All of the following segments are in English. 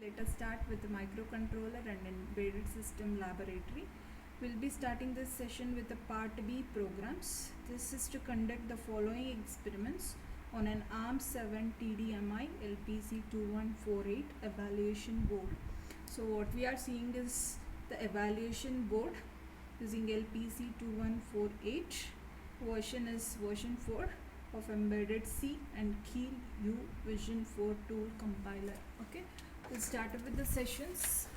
Let us start with the microcontroller and embedded system laboratory. We'll be starting this session with the part B programs. This is to conduct the following experiments on an ARM7 TDMI LPC2148 evaluation board. So what we are seeing is the evaluation board using LPC2148. Version is version 4 of embedded C and Keel U Vision 4 tool compiler. Okay, we'll start with the sessions.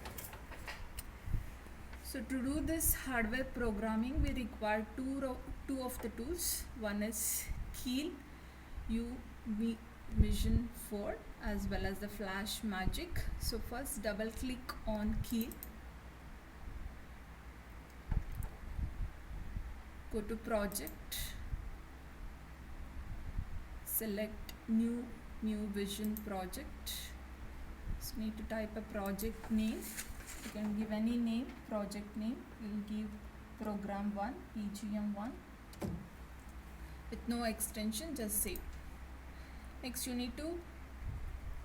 So to do this hardware programming, we require two of the tools. One is Keel U Vision 4 as well as the Flash Magic. So first double click on Keel. Go to project, select new vision project. So need to type a project name. You can give any name, project name. We'll give program 1, PGM1 with no extension, just save. Next you need to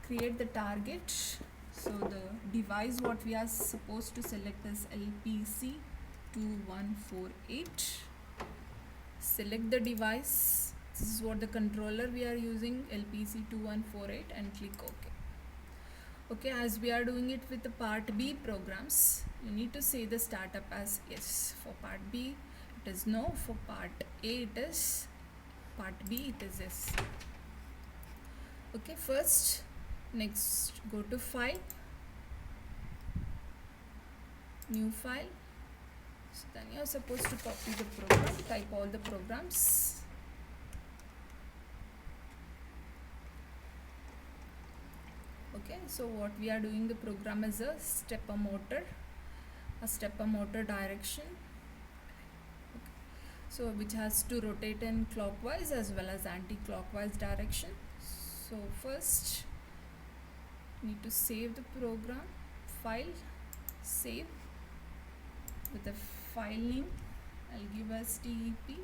create the target. So the device what we are supposed to select is LPC2148. Select the device. This is what the controller we are using, LPC2148, and click OK. Okay, as we are doing it with the part B programs, you need to say the startup as yes. For part B it is no, for part A it is, part B it is yes. Okay, first next go to file, new file. So then you are supposed to copy the program, type all the programs. Okay, so what we are doing, the program is a stepper motor direction. Okay. So which has to rotate in clockwise as well as anti-clockwise direction. So first need to save the program, file, save with the file name. I'll give as TEP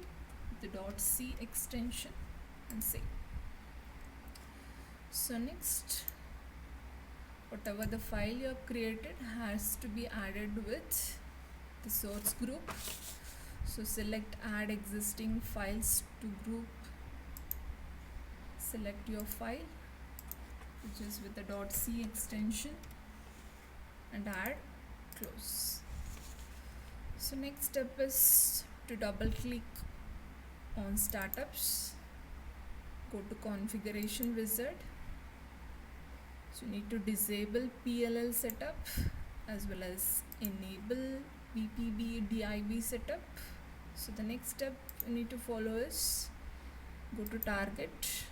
with the .c extension and save. So next, whatever the file you have created has to be added with the source group. So select add existing files to group, select your file which is with the .c extension and add, close. So next step is to double click on startups, go to configuration wizard. So you need to disable PLL setup as well as enable BPB DIB setup. So the next step you need to follow is go to target,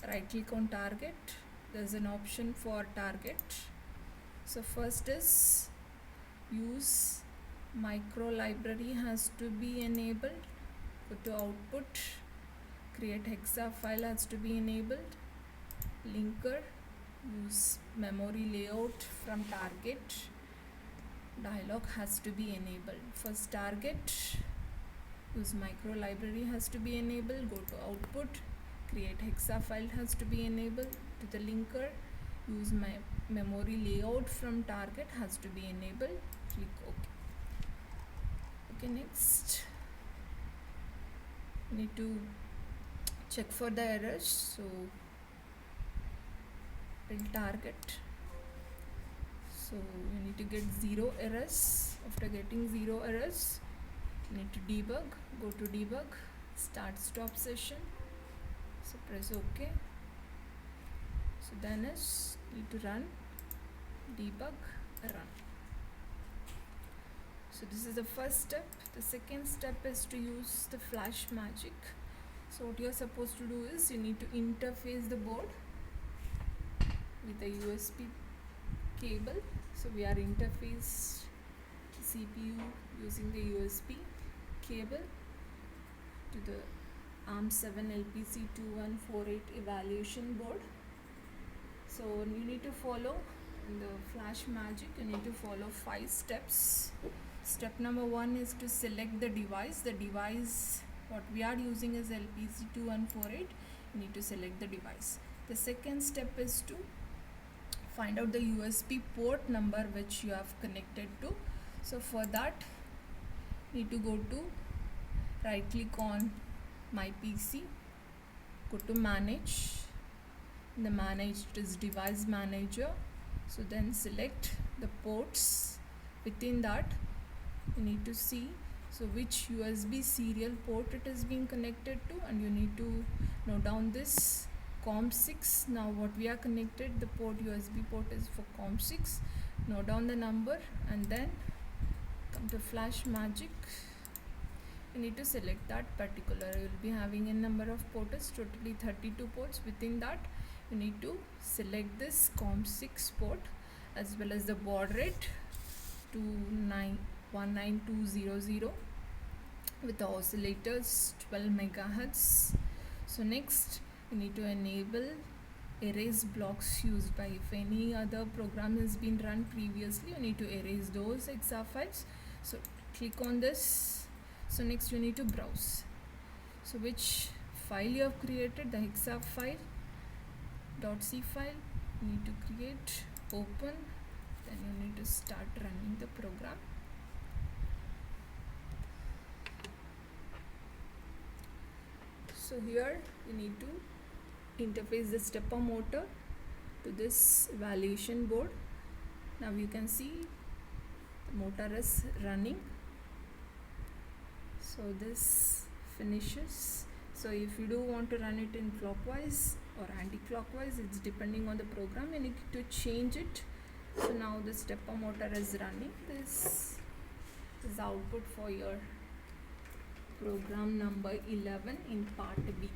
right click on target. There's an option for target. So first is use micro library has to be enabled. Go to output, create hexa file has to be enabled. Linker, use memory layout from target, dialog has to be enabled. First target, use micro library has to be enabled. Go to output, create hexa file has to be enabled. To the linker, use my memory layout from target has to be enabled. Click OK. Okay, next need to check for the errors. So build target. So you need to get 0 errors. After getting 0 errors, you need to debug. Go to debug, start stop session. So press OK. So then is need to run, debug, run. So this is the first step. The second step is to use the Flash Magic. So what you are supposed to do is you need to interface the board with a USB cable. So we are interfaced CPU using the USB cable to the ARM7 LPC2148 evaluation board. So you need to follow in the Flash Magic, you need to follow 5 steps. Step number 1 is to select the device. The device what we are using is LPC2148. You need to select the device. The second step is to find out the USB port number which you have connected to. So for that, need to go to right click on my PC, go to manage. In the manage, it is device manager. So then select the ports. Within that, you need to see which USB serial port it is being connected to, and you need to note down this COM6. Now what we are connected, the port USB port is for COM6. Note down the number and then come to Flash Magic. You need to select that particular. You will be having a number of ports, totally 32 ports. Within that, you need to select this COM6 port as well as the baud rate 19200 with the oscillators 12 megahertz. So next, you need to enable erase blocks used by, if any other program has been run previously, you need to erase those exa files. So click on this. So next you need to browse. So which file you have created, the exa file .c file, you need to create, open, then you need to start running the program. So here you need to interface the stepper motor to this evaluation board. Now you can see the motor is running. So this finishes. So if you do want to run it in clockwise or anti-clockwise, it's depending on the program, you need to change it. So now the stepper motor is running. This is output for your program number 11 in part B.